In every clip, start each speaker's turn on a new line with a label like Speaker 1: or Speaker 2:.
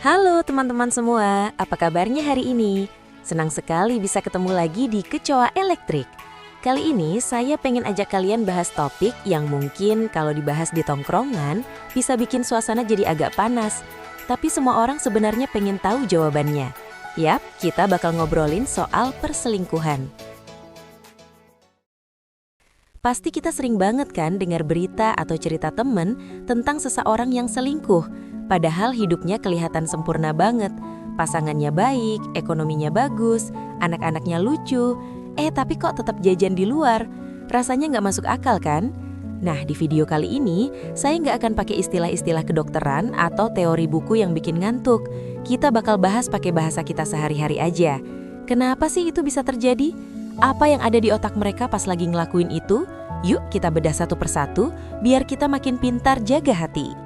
Speaker 1: Halo teman-teman semua, apa kabarnya hari ini? Senang sekali bisa ketemu lagi di Kecoa Elektrik. Kali ini saya pengen ajak kalian bahas topik yang mungkin kalau dibahas di tongkrongan bisa bikin suasana jadi agak panas. Tapi semua orang sebenarnya pengen tahu jawabannya. Yap, kita bakal ngobrolin soal perselingkuhan. Pasti kita sering banget kan dengar berita atau cerita temen tentang seseorang yang selingkuh. Padahal hidupnya kelihatan sempurna banget. Pasangannya baik, ekonominya bagus, anak-anaknya lucu. Tapi kok tetap jajan di luar? Rasanya nggak masuk akal kan? Nah, di video kali ini, saya nggak akan pakai istilah-istilah kedokteran atau teori buku yang bikin ngantuk. Kita bakal bahas pakai bahasa kita sehari-hari aja. Kenapa sih itu bisa terjadi? Apa yang ada di otak mereka pas lagi ngelakuin itu? Yuk kita bedah satu persatu, biar kita makin pintar jaga hati.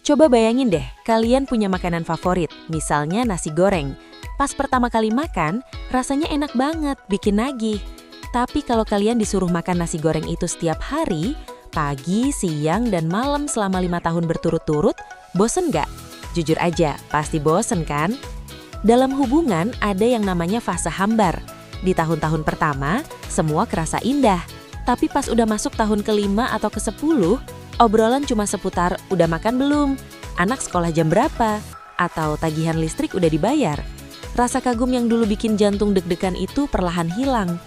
Speaker 1: Coba bayangin deh, kalian punya makanan favorit, misalnya nasi goreng. Pas pertama kali makan, rasanya enak banget, bikin nagih. Tapi kalau kalian disuruh makan nasi goreng itu setiap hari, pagi, siang, dan malam selama 5 tahun berturut-turut, bosen nggak? Jujur aja, pasti bosen kan? Dalam hubungan ada yang namanya fase hambar. Di tahun-tahun pertama, semua kerasa indah. Tapi pas udah masuk tahun ke-5 atau ke-10, obrolan cuma seputar udah makan belum, anak sekolah jam berapa, atau tagihan listrik udah dibayar. Rasa kagum yang dulu bikin jantung deg-degan itu perlahan hilang.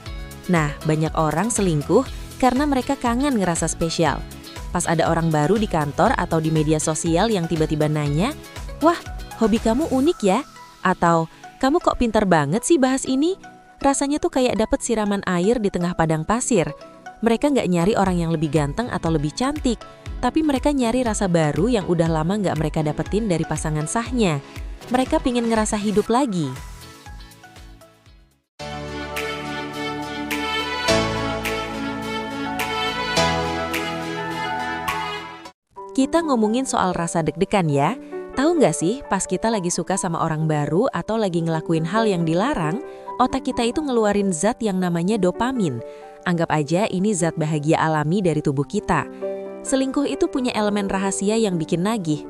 Speaker 1: Nah, banyak orang selingkuh karena mereka kangen ngerasa spesial. Pas ada orang baru di kantor atau di media sosial yang tiba-tiba nanya, "Wah, hobi kamu unik ya?" Atau, "Kamu kok pintar banget sih bahas ini?" Rasanya tuh kayak dapet siraman air di tengah padang pasir. Mereka nggak nyari orang yang lebih ganteng atau lebih cantik, tapi mereka nyari rasa baru yang udah lama nggak mereka dapetin dari pasangan sahnya. Mereka pingin ngerasa hidup lagi. Kita ngomongin soal rasa deg-degan ya. Tahu nggak sih, pas kita lagi suka sama orang baru atau lagi ngelakuin hal yang dilarang, otak kita itu ngeluarin zat yang namanya dopamin. Anggap aja ini zat bahagia alami dari tubuh kita. Selingkuh itu punya elemen rahasia yang bikin nagih.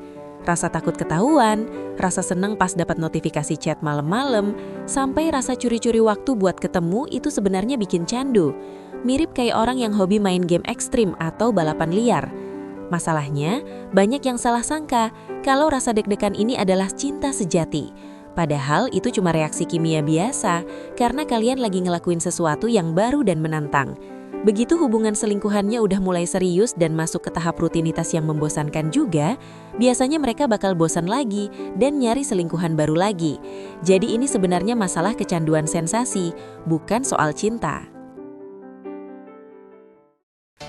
Speaker 1: Rasa takut ketahuan, rasa seneng pas dapat notifikasi chat malam-malam, sampai rasa curi-curi waktu buat ketemu itu sebenarnya bikin candu. Mirip kayak orang yang hobi main game ekstrim atau balapan liar. Masalahnya, banyak yang salah sangka kalau rasa deg-degan ini adalah cinta sejati. Padahal itu cuma reaksi kimia biasa karena kalian lagi ngelakuin sesuatu yang baru dan menantang. Begitu hubungan selingkuhannya udah mulai serius dan masuk ke tahap rutinitas yang membosankan juga, biasanya mereka bakal bosan lagi dan nyari selingkuhan baru lagi. Jadi ini sebenarnya masalah kecanduan sensasi, bukan soal cinta.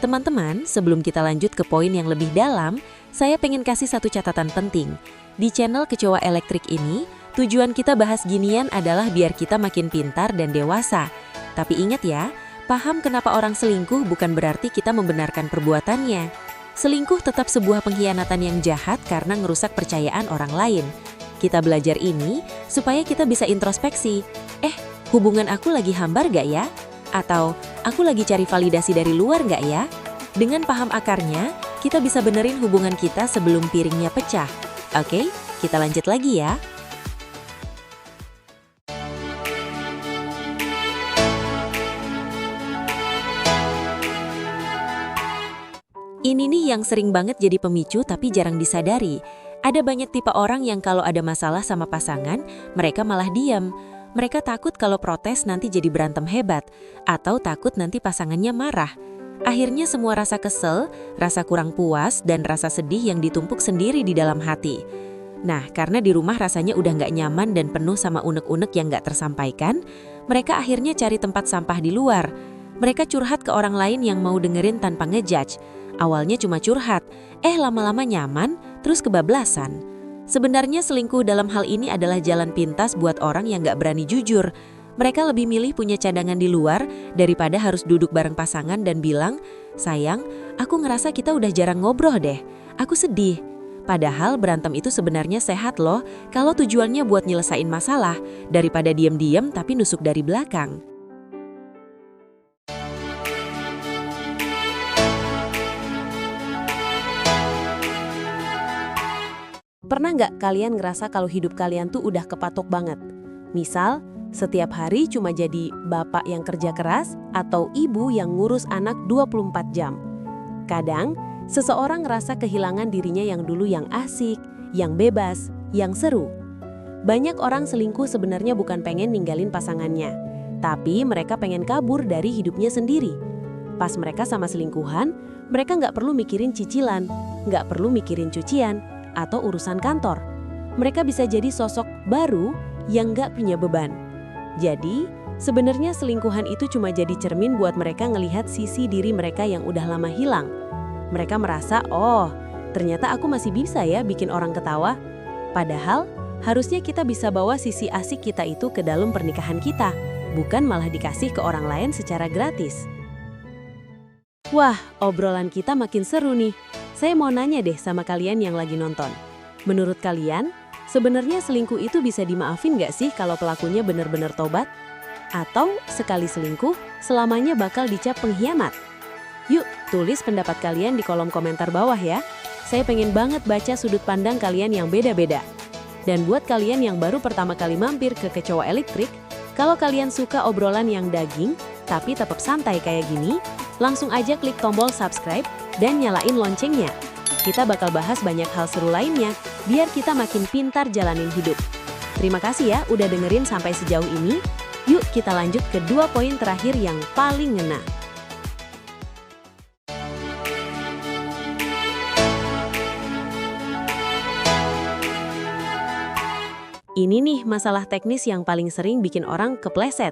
Speaker 1: Teman-teman, sebelum kita lanjut ke poin yang lebih dalam, saya pengen kasih satu catatan penting. Di channel Kecoa Elektrik ini, tujuan kita bahas ginian adalah biar kita makin pintar dan dewasa. Tapi ingat ya, paham kenapa orang selingkuh bukan berarti kita membenarkan perbuatannya. Selingkuh tetap sebuah pengkhianatan yang jahat karena ngerusak percayaan orang lain. Kita belajar ini supaya kita bisa introspeksi. Hubungan aku lagi hambar gak ya? Atau aku lagi cari validasi dari luar gak ya? Dengan paham akarnya, kita bisa benerin hubungan kita sebelum piringnya pecah. Oke, kita lanjut lagi ya. Ini nih yang sering banget jadi pemicu tapi jarang disadari. Ada banyak tipe orang yang kalau ada masalah sama pasangan, mereka malah diam. Mereka takut kalau protes nanti jadi berantem hebat, atau takut nanti pasangannya marah. Akhirnya semua rasa kesel, rasa kurang puas, dan rasa sedih yang ditumpuk sendiri di dalam hati. Nah, karena di rumah rasanya udah nggak nyaman dan penuh sama unek-unek yang nggak tersampaikan, mereka akhirnya cari tempat sampah di luar. Mereka curhat ke orang lain yang mau dengerin tanpa ngejudge. Awalnya cuma curhat, lama-lama nyaman, terus kebablasan. Sebenarnya selingkuh dalam hal ini adalah jalan pintas buat orang yang gak berani jujur. Mereka lebih milih punya cadangan di luar daripada harus duduk bareng pasangan dan bilang, "Sayang, aku ngerasa kita udah jarang ngobrol deh. Aku sedih." Padahal berantem itu sebenarnya sehat loh kalau tujuannya buat nyelesain masalah daripada diam-diam tapi nusuk dari belakang. Pernah nggak kalian ngerasa kalau hidup kalian tuh udah kepatok banget? Misal, setiap hari cuma jadi bapak yang kerja keras atau ibu yang ngurus anak 24 jam. Kadang, seseorang ngerasa kehilangan dirinya yang dulu yang asik, yang bebas, yang seru. Banyak orang selingkuh sebenarnya bukan pengen ninggalin pasangannya, tapi mereka pengen kabur dari hidupnya sendiri. Pas mereka sama selingkuhan, mereka nggak perlu mikirin cicilan, nggak perlu mikirin cucian, atau urusan kantor. Mereka bisa jadi sosok baru yang nggak punya beban. Jadi, sebenarnya selingkuhan itu cuma jadi cermin buat mereka ngelihat sisi diri mereka yang udah lama hilang. Mereka merasa, oh, ternyata aku masih bisa ya bikin orang ketawa. Padahal, harusnya kita bisa bawa sisi asik kita itu ke dalam pernikahan kita, bukan malah dikasih ke orang lain secara gratis. Wah, obrolan kita makin seru nih. Saya mau nanya deh sama kalian yang lagi nonton. Menurut kalian, sebenarnya selingkuh itu bisa dimaafin nggak sih kalau pelakunya benar-benar tobat? Atau sekali selingkuh, selamanya bakal dicap pengkhianat? Yuk, tulis pendapat kalian di kolom komentar bawah ya. Saya pengen banget baca sudut pandang kalian yang beda-beda. Dan buat kalian yang baru pertama kali mampir ke Kecoa Elektrik, kalau kalian suka obrolan yang daging, tapi tetap santai kayak gini, langsung aja klik tombol subscribe dan nyalain loncengnya. Kita bakal bahas banyak hal seru lainnya, biar kita makin pintar jalanin hidup. Terima kasih ya udah dengerin sampai sejauh ini. Yuk kita lanjut ke 2 poin terakhir yang paling ngena. Ini nih masalah teknis yang paling sering bikin orang kepleset.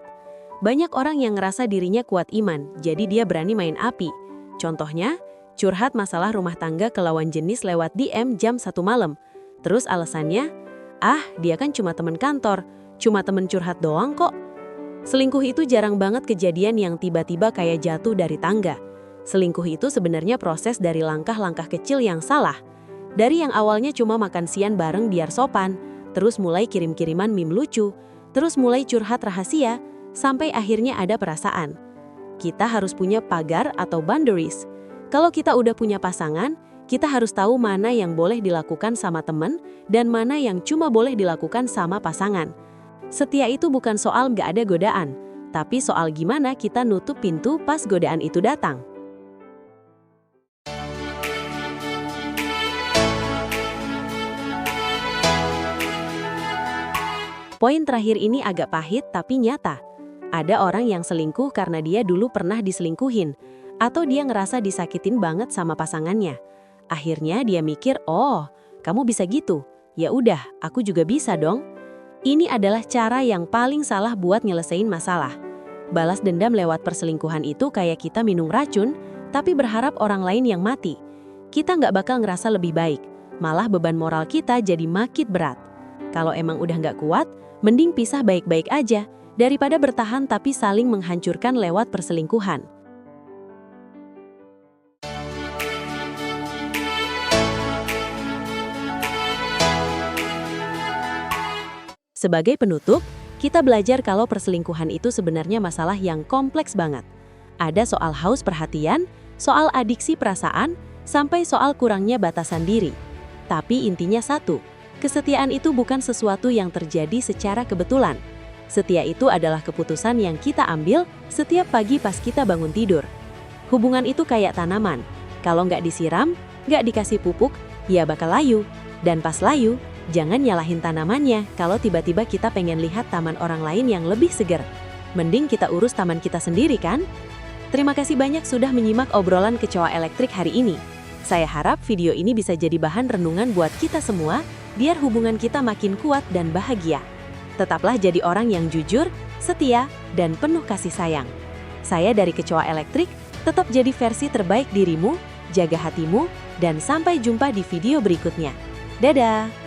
Speaker 1: Banyak orang yang ngerasa dirinya kuat iman, jadi dia berani main api. Contohnya, curhat masalah rumah tangga ke lawan jenis lewat DM jam 1 malam. Terus alasannya, dia kan cuma teman kantor, cuma temen curhat doang kok. Selingkuh itu jarang banget kejadian yang tiba-tiba kayak jatuh dari tangga. Selingkuh itu sebenarnya proses dari langkah-langkah kecil yang salah. Dari yang awalnya cuma makan siang bareng biar sopan, terus mulai kirim-kiriman meme lucu, terus mulai curhat rahasia, sampai akhirnya ada perasaan. Kita harus punya pagar atau boundaries. Kalau kita udah punya pasangan, kita harus tahu mana yang boleh dilakukan sama teman dan mana yang cuma boleh dilakukan sama pasangan. Setia itu bukan soal nggak ada godaan, tapi soal gimana kita nutup pintu pas godaan itu datang. Poin terakhir ini agak pahit tapi nyata. Ada orang yang selingkuh karena dia dulu pernah diselingkuhin, atau dia ngerasa disakitin banget sama pasangannya. Akhirnya dia mikir, oh, kamu bisa gitu. Ya udah, aku juga bisa dong. Ini adalah cara yang paling salah buat nyelesain masalah. Balas dendam lewat perselingkuhan itu kayak kita minum racun, tapi berharap orang lain yang mati. Kita nggak bakal ngerasa lebih baik, malah beban moral kita jadi makin berat. Kalau emang udah nggak kuat, mending pisah baik-baik aja, daripada bertahan tapi saling menghancurkan lewat perselingkuhan. Sebagai penutup, kita belajar kalau perselingkuhan itu sebenarnya masalah yang kompleks banget. Ada soal haus perhatian, soal adiksi perasaan, sampai soal kurangnya batasan diri. Tapi intinya satu, kesetiaan itu bukan sesuatu yang terjadi secara kebetulan. Setia itu adalah keputusan yang kita ambil setiap pagi pas kita bangun tidur. Hubungan itu kayak tanaman. Kalau nggak disiram, nggak dikasih pupuk, ya bakal layu. Dan pas layu, jangan nyalahin tanamannya kalau tiba-tiba kita pengen lihat taman orang lain yang lebih segar. Mending kita urus taman kita sendiri kan? Terima kasih banyak sudah menyimak obrolan Kecoa Elektrik hari ini. Saya harap video ini bisa jadi bahan renungan buat kita semua, biar hubungan kita makin kuat dan bahagia. Tetaplah jadi orang yang jujur, setia, dan penuh kasih sayang. Saya dari Kecoa Elektrik, tetap jadi versi terbaik dirimu, jaga hatimu, dan sampai jumpa di video berikutnya. Dadah!